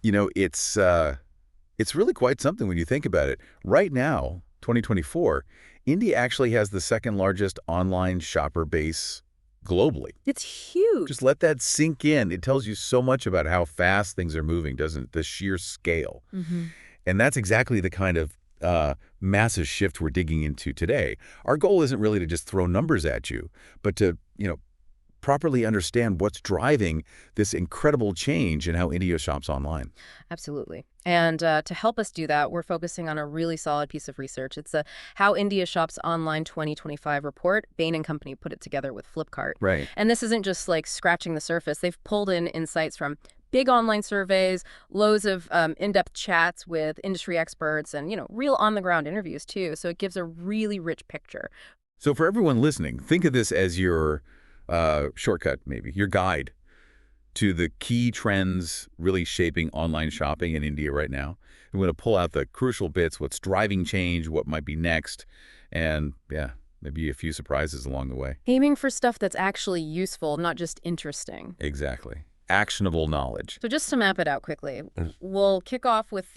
It's really quite something when you think about it. Right now, 2024, India actually has the second largest online shopper base globally. It's huge. Just let that sink in. It tells you so much about how fast things are moving, doesn't it? The sheer scale. Hmm. And that's exactly the kind of massive shift we're digging into today. Our goal isn't really to just throw numbers at you, but to, properly understand what's driving this incredible change in how India shops online. Absolutely. And to help us do that, we're focusing on a really solid piece of research. It's a How India Shops Online 2025 report. Bain Company put it together with Flipkart. Right. And this isn't just like scratching the surface. They've pulled in insights from big online surveys, loads of in-depth chats with industry experts, and, real on-the-ground interviews, too. So it gives a really rich picture. So for everyone listening, think of this as your shortcut, maybe, your guide to the key trends really shaping online shopping in India right now. I'm going to pull out the crucial bits, what's driving change, what might be next, and yeah, maybe a few surprises along the way. Aiming for stuff that's actually useful, not just interesting. Exactly. Actionable knowledge. So just to map it out quickly, we'll kick off with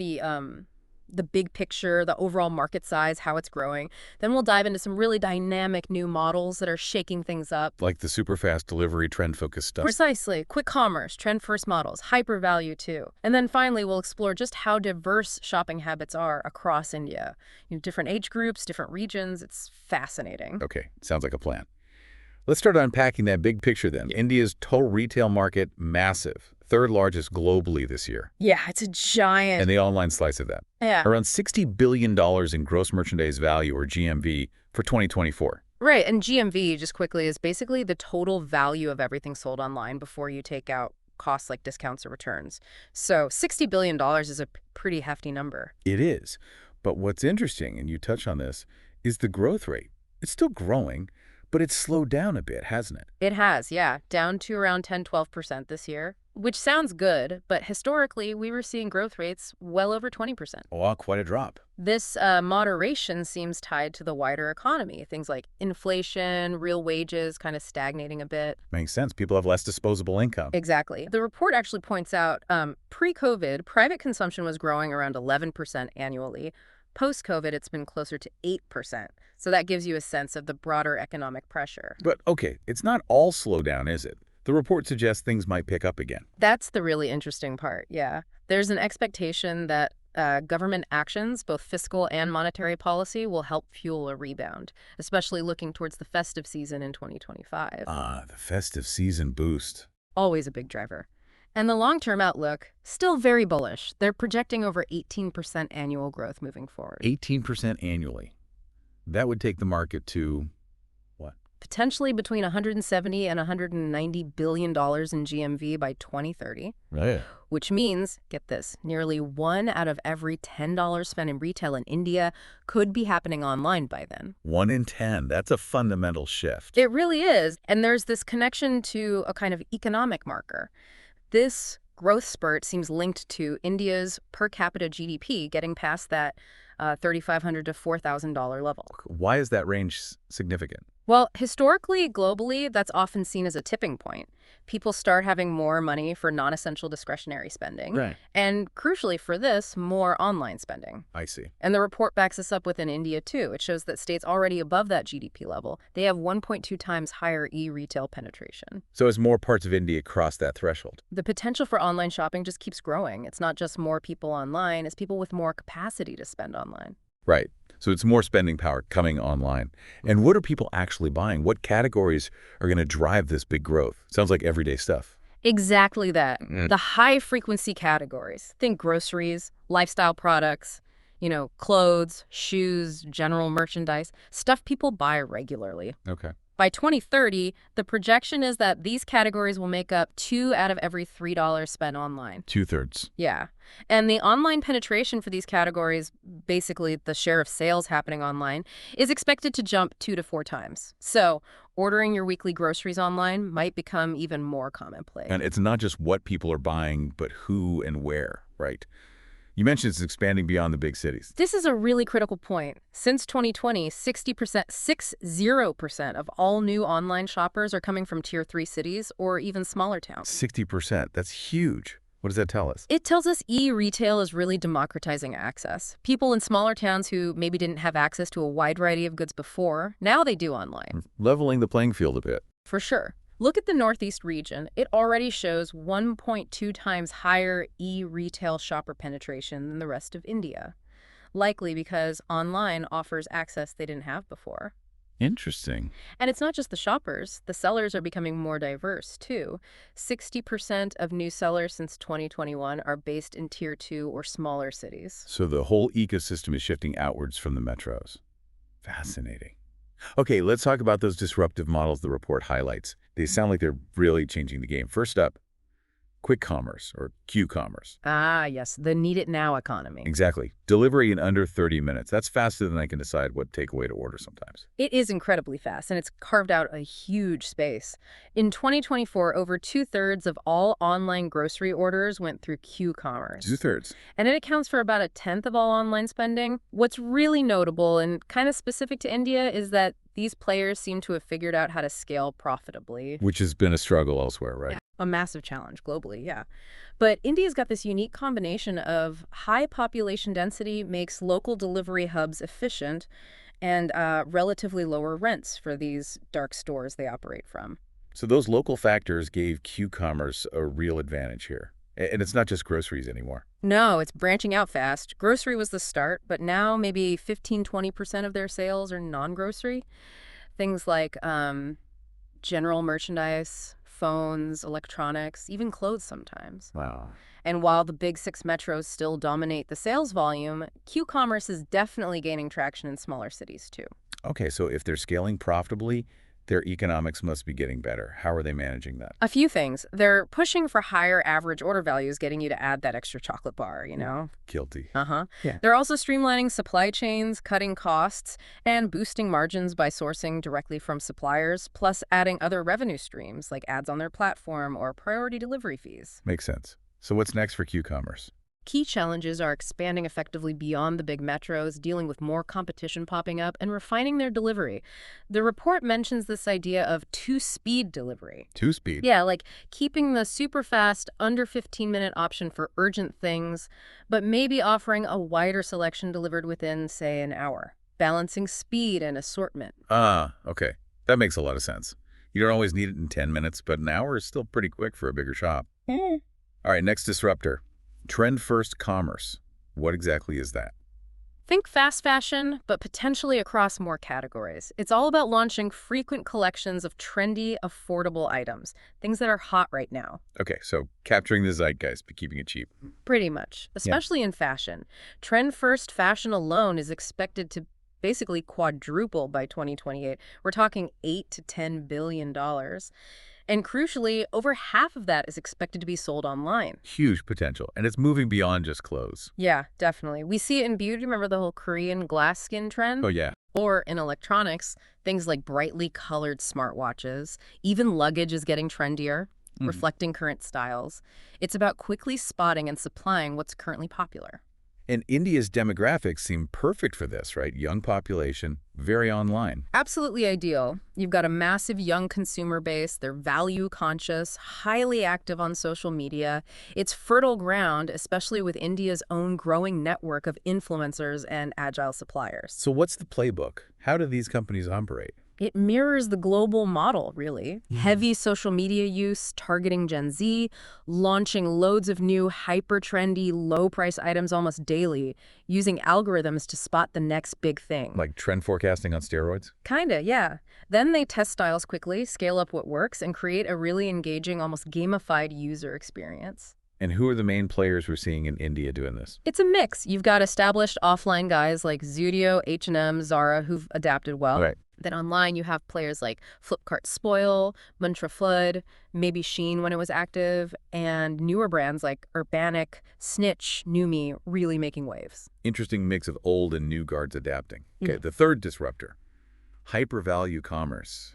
the big picture, the overall market size, how it's growing. Then we'll dive into some really dynamic new models that are shaking things up. Like the super fast delivery, trend-focused stuff. Precisely. Quick commerce, trend-first models, hyper value too. And then finally, we'll explore just how diverse shopping habits are across India. Different age groups, different regions. It's fascinating. Okay, sounds like a plan. Let's start unpacking that big picture then. India's total retail market, massive. Third largest globally this year. Yeah, it's a giant. And the online slice of that. Yeah. Around $60 billion in gross merchandise value, or GMV, for 2024. Right, and GMV, just quickly, is basically the total value of everything sold online before you take out costs like discounts or returns. So $60 billion is a pretty hefty number. It is. But what's interesting, and you touch on this, is the growth rate. It's still growing, but it's slowed down a bit, hasn't it? It has, yeah, down to around 10–12% this year, which sounds good, but historically we were seeing growth rates well over 20%. Oh, quite a drop. This moderation seems tied to the wider economy, things like inflation, real wages kind of stagnating a bit. Makes sense. People have less disposable income. Exactly. The report actually points out pre-COVID, private consumption was growing around 11% annually. Post-COVID, it's been closer to 8%. So that gives you a sense of the broader economic pressure. But okay, it's not all slowdown, is it? The report suggests things might pick up again. That's the really interesting part, yeah. There's an expectation that government actions, both fiscal and monetary policy, will help fuel a rebound, especially looking towards the festive season in 2025. Ah, the festive season boost. Always a big driver. And the long-term outlook, still very bullish. They're projecting over 18% annual growth moving forward. 18% annually. That would take the market to what? Potentially between $170 and $190 billion in GMV by 2030. Right. Which means, get this, nearly 1 out of every $10 spent in retail in India could be happening online by then. 1 in 10. That's a fundamental shift. It really is. And there's this connection to a kind of economic marker. This growth spurt seems linked to India's per capita GDP getting past that $3,500 to $4,000 level. Why is that range significant? Well, historically, globally, that's often seen as a tipping point. People start having more money for non-essential discretionary spending. Right. And crucially for this, more online spending. I see. And the report backs this up within India, too. It shows that states already above that GDP level, they have 1.2 times higher e-retail penetration. So as more parts of India cross that threshold. The potential for online shopping just keeps growing. It's not just more people online, it's people with more capacity to spend online. Right. So it's more spending power coming online. And what are people actually buying? What categories are going to drive this big growth? Sounds like everyday stuff. Exactly that. The high-frequency categories. Think groceries, lifestyle products, clothes, shoes, general merchandise, stuff people buy regularly. Okay. By 2030, the projection is that these categories will make up 2 out of every $3 spent online. 2/3. Yeah. And the online penetration for these categories, basically the share of sales happening online, is expected to jump 2 to 4 times. So ordering your weekly groceries online might become even more commonplace. And it's not just what people are buying, but who and where, right? You mentioned it's expanding beyond the big cities. This is a really critical point. Since 2020, 60% of all new online shoppers are coming from Tier 3 cities or even smaller towns. 60%. That's huge. What does that tell us? It tells us e-retail is really democratizing access. People in smaller towns who maybe didn't have access to a wide variety of goods before, now they do online. Leveling the playing field a bit. For sure. Look at the Northeast region. It already shows 1.2 times higher e-retail shopper penetration than the rest of India, likely because online offers access they didn't have before. Interesting. And it's not just the shoppers. The sellers are becoming more diverse, too. 60% of new sellers since 2021 are based in Tier 2 or smaller cities. So the whole ecosystem is shifting outwards from the metros. Fascinating. Okay, let's talk about those disruptive models the report highlights. They sound like they're really changing the game. First up, quick commerce or Q-commerce. Ah, yes, the need-it-now economy. Exactly. Delivery in under 30 minutes. That's faster than I can decide what takeaway to order sometimes. It is incredibly fast, and it's carved out a huge space. In 2024, over two-thirds of all online grocery orders went through Q-commerce. Two-thirds. And it accounts for about a tenth of all online spending. What's really notable and kind of specific to India is that these players seem to have figured out how to scale profitably. Which has been a struggle elsewhere, right? Yeah, a massive challenge globally, yeah. But India's got this unique combination of high population density makes local delivery hubs efficient and relatively lower rents for these dark stores they operate from. So those local factors gave Q-commerce a real advantage here. And it's not just groceries anymore. No, it's branching out fast. Grocery was the start, but now maybe 15–20% of their sales are non-grocery. Things like general merchandise, phones, electronics, even clothes sometimes. Wow. And while the big six metros still dominate the sales volume, Q-commerce is definitely gaining traction in smaller cities too. Okay, so if they're scaling profitably, their economics must be getting better. How are they managing that? A few things. They're pushing for higher average order values, getting you to add that extra chocolate bar, you know? Guilty. Uh-huh. Yeah. They're also streamlining supply chains, cutting costs, and boosting margins by sourcing directly from suppliers, plus adding other revenue streams like ads on their platform or priority delivery fees. Makes sense. So what's next for Q-commerce? Key challenges are expanding effectively beyond the big metros, dealing with more competition popping up, and refining their delivery. The report mentions this idea of two-speed delivery. Two-speed? Yeah, like keeping the super fast, under 15-minute option for urgent things, but maybe offering a wider selection delivered within, say, an hour. Balancing speed and assortment. Ah, okay. That makes a lot of sense. You don't always need it in 10 minutes, but an hour is still pretty quick for a bigger shop. All right, next disruptor. Trend-first commerce. What exactly is that? Think fast fashion, but potentially across more categories. It's all about launching frequent collections of trendy, affordable items, things that are hot right now. Okay, so capturing the zeitgeist, but keeping it cheap. Pretty much, especially in fashion. Trend-first fashion alone is expected to basically quadruple by 2028. We're talking $8 to $10 billion. And crucially, over half of that is expected to be sold online. Huge potential, and it's moving beyond just clothes. Yeah, definitely. We see it in beauty. Remember the whole Korean glass skin trend? Oh, yeah. Or in electronics, things like brightly colored smartwatches. Even luggage is getting trendier, reflecting current styles. It's about quickly spotting and supplying what's currently popular. And India's demographics seem perfect for this, right? Young population, very online. Absolutely ideal. You've got a massive young consumer base. They're value conscious, highly active on social media. It's fertile ground, especially with India's own growing network of influencers and agile suppliers. So what's the playbook? How do these companies operate? It mirrors the global model, really. Heavy social media use, targeting Gen Z, launching loads of new hyper-trendy, low-price items almost daily, using algorithms to spot the next big thing. Like trend forecasting on steroids? Kinda, yeah. Then they test styles quickly, scale up what works, and create a really engaging, almost gamified user experience. And who are the main players we're seeing in India doing this? It's a mix. You've got established offline guys like Zudio, H&M, Zara, who've adapted well. Right. Then online, you have players like Flipkart Spoil, Mantra Flood, maybe Shein when it was active, and newer brands like Urbanic, Snitch, Numi really making waves. Interesting mix of old and new guards adapting. Okay, the third disruptor, hyper-value commerce.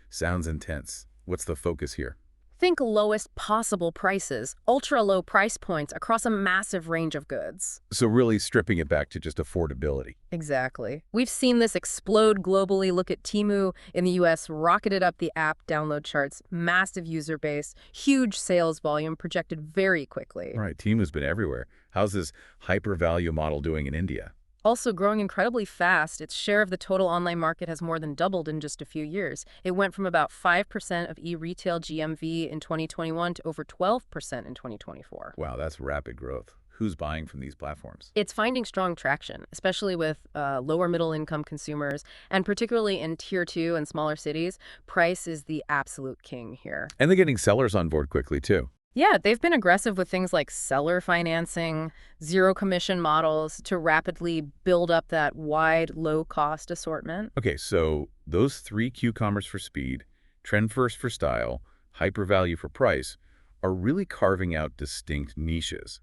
Sounds intense. What's the focus here? Think lowest possible prices, ultra-low price points across a massive range of goods. So really stripping it back to just affordability. Exactly. We've seen this explode globally. Look at Temu in the US, rocketed up the app download charts, massive user base, huge sales volume projected very quickly. Right, Temu's been everywhere. How's this hyper-value model doing in India? Also growing incredibly fast, its share of the total online market has more than doubled in just a few years. It went from about 5% of e-retail GMV in 2021 to over 12% in 2024. Wow, that's rapid growth. Who's buying from these platforms? It's finding strong traction, especially with lower middle income consumers, and particularly in tier 2 and smaller cities. Price is the absolute king here. And they're getting sellers on board quickly, too. Yeah, they've been aggressive with things like seller financing, zero commission models to rapidly build up that wide, low-cost assortment. Okay, so those three Q-commerce for speed, trend first for style, hyper value for price, are really carving out distinct niches.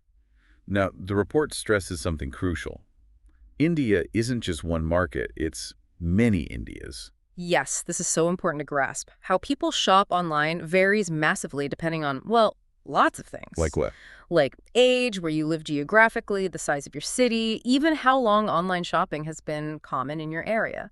Now, the report stresses something crucial. India isn't just one market, it's many Indias. Yes, this is so important to grasp. How people shop online varies massively depending on, well, lots of things. Like what? Like age, where you live geographically, the size of your city, even how long online shopping has been common in your area.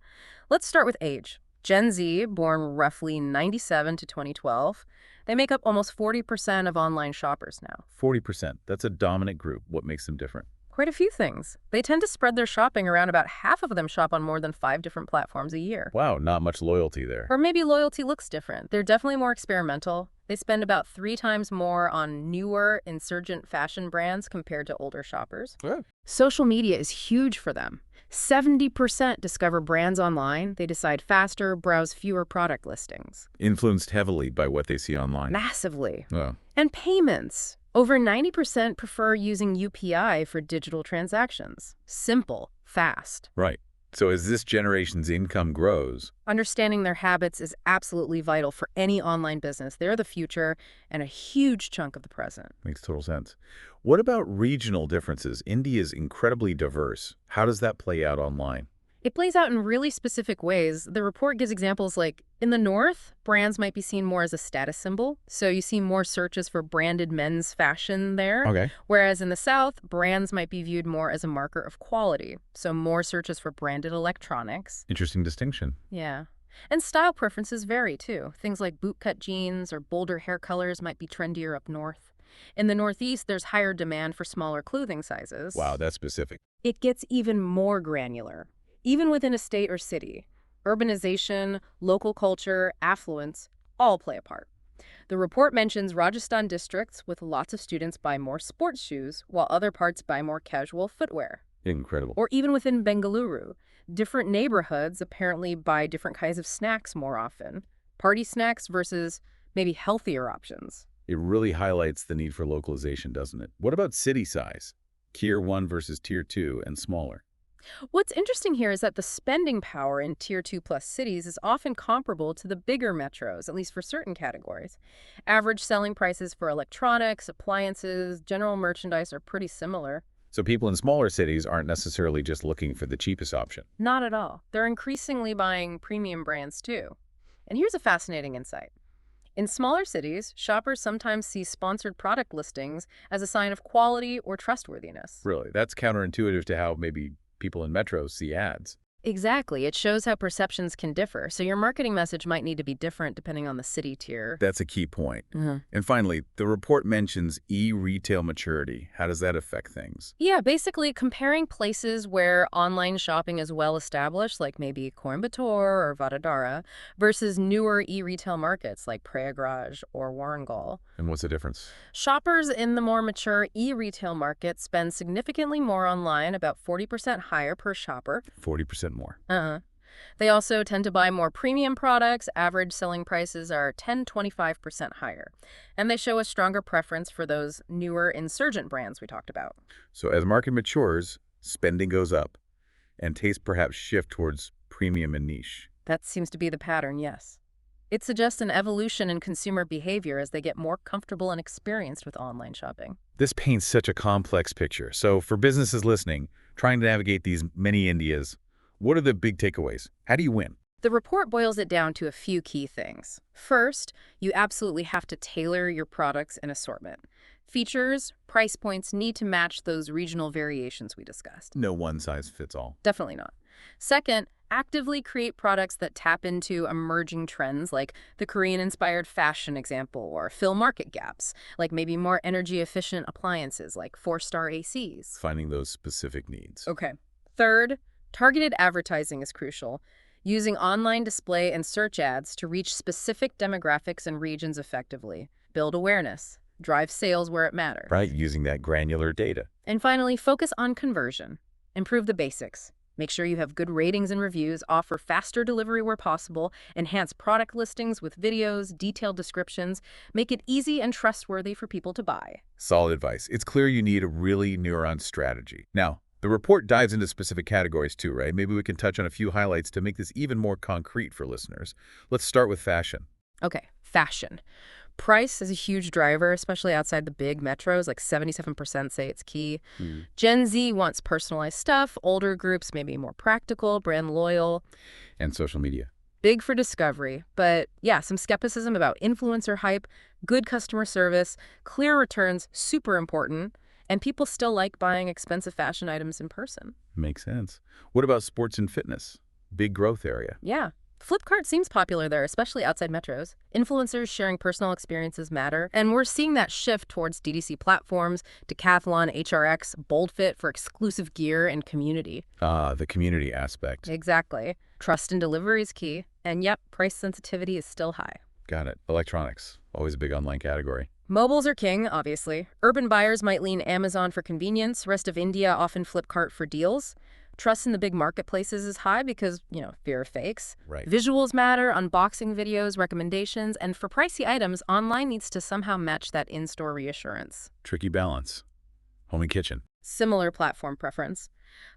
Let's start with age. Gen Z, born roughly 97 to 2012, they make up almost 40% of online shoppers now. 40%. That's a dominant group. What makes them different? Quite a few things. They tend to spread their shopping around. About half of them shop on more than 5 different platforms a year. Wow, not much loyalty there. Or maybe loyalty looks different. They're definitely more experimental. They spend about 3 times more on newer, insurgent fashion brands compared to older shoppers. Yeah. Social media is huge for them. 70% discover brands online. They decide faster, browse fewer product listings. Influenced heavily by what they see online. Massively. Oh. And payments. Over 90% prefer using UPI for digital transactions. Simple, fast. Right. So as this generation's income grows, Understanding their habits is absolutely vital for any online business. They're the future and a huge chunk of the present. makes total sense. What about regional differences? India is incredibly diverse. How does that play out online? It plays out in really specific ways. The report gives examples like, in the north, brands might be seen more as a status symbol. So you see more searches for branded men's fashion there. Okay. Whereas in the south, brands might be viewed more as a marker of quality. So more searches for branded electronics. Interesting distinction. Yeah. And style preferences vary too. Things like bootcut jeans or bolder hair colors might be trendier up north. In the Northeast, there's higher demand for smaller clothing sizes. Wow, that's specific. It gets even more granular. Even within a state or city, urbanization, local culture, affluence, all play a part. The report mentions Rajasthan districts with lots of students buy more sports shoes, while other parts buy more casual footwear. Incredible. Or even within Bengaluru, different neighborhoods apparently buy different kinds of snacks more often. Party snacks versus maybe healthier options. It really highlights the need for localization, doesn't it? What about city size? Tier 1 versus Tier 2 and smaller. What's interesting here is that the spending power in Tier 2 plus cities is often comparable to the bigger metros, at least for certain categories. Average selling prices for electronics, appliances, general merchandise are pretty similar. So people in smaller cities aren't necessarily just looking for the cheapest option. Not at all. They're increasingly buying premium brands too. And here's a fascinating insight. In smaller cities, shoppers sometimes see sponsored product listings as a sign of quality or trustworthiness. Really, that's counterintuitive to how maybe people in metros see ads. Exactly. It shows how perceptions can differ, so your marketing message might need to be different depending on the city tier. That's a key point. And finally, the report mentions e-retail maturity. How does that affect things? Yeah, basically comparing places where online shopping is well established, like maybe Coimbatore or Vadodara, versus newer e-retail markets like Prayagraj or Warangal. And what's the difference? Shoppers in the more mature e-retail market spend significantly more online, about 40% higher per shopper. 40% more. They also tend to buy more premium products. Average selling prices are 10–25% higher. And they show a stronger preference for those newer insurgent brands we talked about. So as market matures, spending goes up, and tastes perhaps shift towards premium and niche. That seems to be the pattern, yes. It suggests an evolution in consumer behavior as they get more comfortable and experienced with online shopping. This paints such a complex picture. So for businesses listening, trying to navigate these many Indias, what are the big takeaways? How do you win? The report boils it down to a few key things. First, you absolutely have to tailor your products and assortment. Features, price points need to match those regional variations we discussed. No one size fits all. Definitely not. Second, actively create products that tap into emerging trends like the Korean-inspired fashion example, or fill market gaps, like maybe more energy-efficient appliances like 4-star ACs. Finding those specific needs. Okay. Third, targeted advertising is crucial. Using online display and search ads to reach specific demographics and regions effectively. Build awareness. Drive sales where it matters. Right, using that granular data. And finally, focus on conversion. Improve the basics. Make sure you have good ratings and reviews, offer faster delivery where possible, enhance product listings with videos, detailed descriptions, make it easy and trustworthy for people to buy. Solid advice. It's clear you need a really nuanced strategy. Now, the report dives into specific categories too, right? Maybe we can touch on a few highlights to make this even more concrete for listeners. Let's start with fashion. Okay, fashion. Price is a huge driver, especially outside the big metros, like 77% say it's key. Gen Z wants personalized stuff, older groups maybe more practical, brand loyal. And social media. Big for discovery, but yeah, some skepticism about influencer hype, good customer service, clear returns, super important, and people still like buying expensive fashion items in person. Makes sense. What about sports and fitness? Big growth area. Yeah. Flipkart seems popular there, especially outside metros. Influencers sharing personal experiences matter, and we're seeing that shift towards DTC platforms, Decathlon, HRX, BoldFit for exclusive gear and community. Ah, the community aspect. Exactly. Trust in delivery is key, and yep, price sensitivity is still high. Got it. Electronics, always a big online category. Mobiles are king, obviously. Urban buyers might lean Amazon for convenience, rest of India often Flipkart for deals. Trust in the big marketplaces is high because, fear of fakes. Right. Visuals matter, unboxing videos, recommendations, and for pricey items, online needs to somehow match that in-store reassurance. Tricky balance. Home and kitchen. Similar platform preference.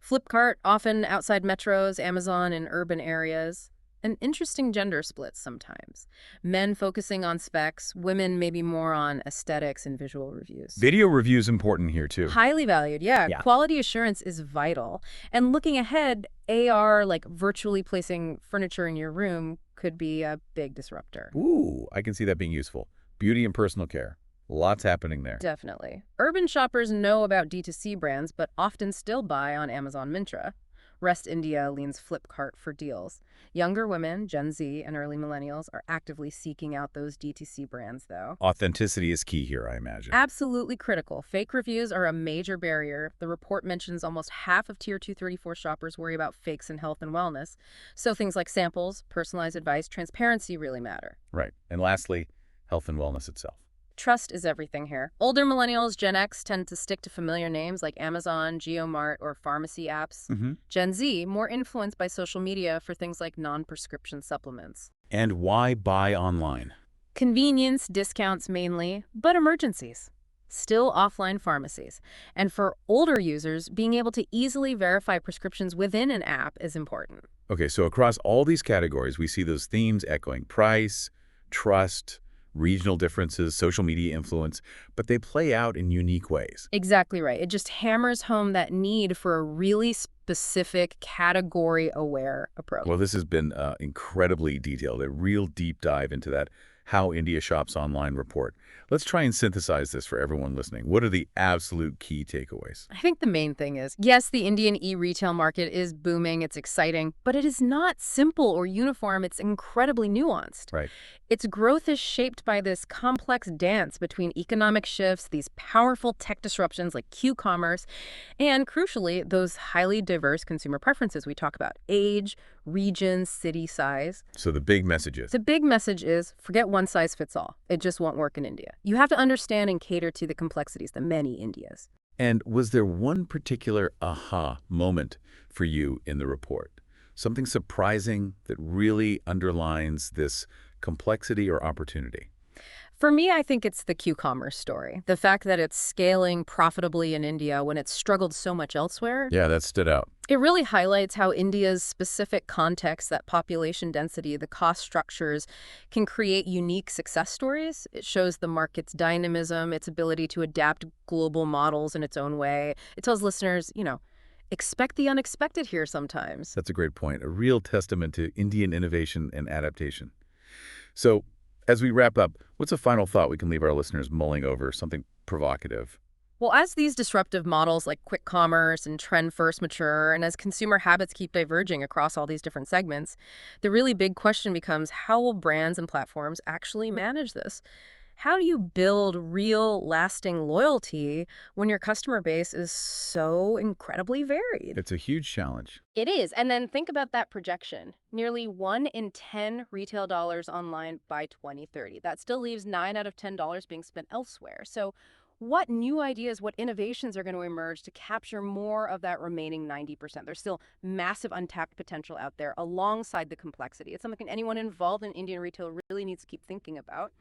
Flipkart, often outside metros, Amazon in urban areas. An interesting gender split sometimes. Men focusing on specs, women maybe more on aesthetics and visual reviews. Video reviews important here too. Highly valued, yeah. Yeah. Quality assurance is vital. And looking ahead, AR, like virtually placing furniture in your room, could be a big disruptor. Ooh, I can see that being useful. Beauty and personal care. Lots happening there. Definitely. Urban shoppers know about D2C brands, but often still buy on Amazon Myntra. Rest India leans Flipkart for deals. Younger women, Gen Z, and early millennials are actively seeking out those DTC brands, though. Authenticity is key here, I imagine. Absolutely critical. Fake reviews are a major barrier. The report mentions almost half of Tier 234 shoppers worry about fakes in health and wellness. So things like samples, personalized advice, transparency really matter. Right. And lastly, health and wellness itself. Trust is everything here. Older millennials, Gen X, tend to stick to familiar names like Amazon, GeoMart, or pharmacy apps. Gen Z, more influenced by social media for things like non-prescription supplements. And why buy online? Convenience, discounts mainly, but emergencies. Still offline pharmacies. And for older users, being able to easily verify prescriptions within an app is important. Okay, so across all these categories, we see those themes echoing price, trust, regional differences, social media influence, but they play out in unique ways. Exactly right. It just hammers home that need for a really specific category-aware approach. Well, this has been incredibly detailed, a real deep dive into that How India Shops Online report. Let's try and synthesize this for everyone listening. What are the absolute key takeaways? I think the main thing is, yes, the Indian e-retail market is booming, it's exciting, but it is not simple or uniform, it's incredibly nuanced. Right. Its growth is shaped by this complex dance between economic shifts, these powerful tech disruptions like Q-commerce, and crucially, those highly diverse consumer preferences we talk about: age, region, city size. So the big message is? The big message is, forget one size fits all. It just won't work in India. You have to understand and cater to the complexities, the many Indias. And was there one particular aha moment for you in the report? Something surprising that really underlines this complexity or opportunity? For me, I think it's the Q-commerce story. The fact that it's scaling profitably in India when it's struggled so much elsewhere. Yeah, that stood out. It really highlights how India's specific context, that population density, the cost structures, can create unique success stories. It shows the market's dynamism, its ability to adapt global models in its own way. It tells listeners, Expect the unexpected here sometimes. That's a great point. A real testament to Indian innovation and adaptation. So, as we wrap up, what's a final thought we can leave our listeners mulling over, something provocative? Well, as these disruptive models like quick commerce and trend first mature, and as consumer habits keep diverging across all these different segments, the really big question becomes how will brands and platforms actually manage this? How do you build real, lasting loyalty when your customer base is so incredibly varied? It's a huge challenge. It is. And then think about that projection. Nearly 1 in 10 retail dollars online by 2030. That still leaves 9 out of $10 being spent elsewhere. So, what new ideas, what innovations are going to emerge to capture more of that remaining 90%? There's still massive untapped potential out there alongside the complexity. It's something anyone involved in Indian retail really needs to keep thinking about.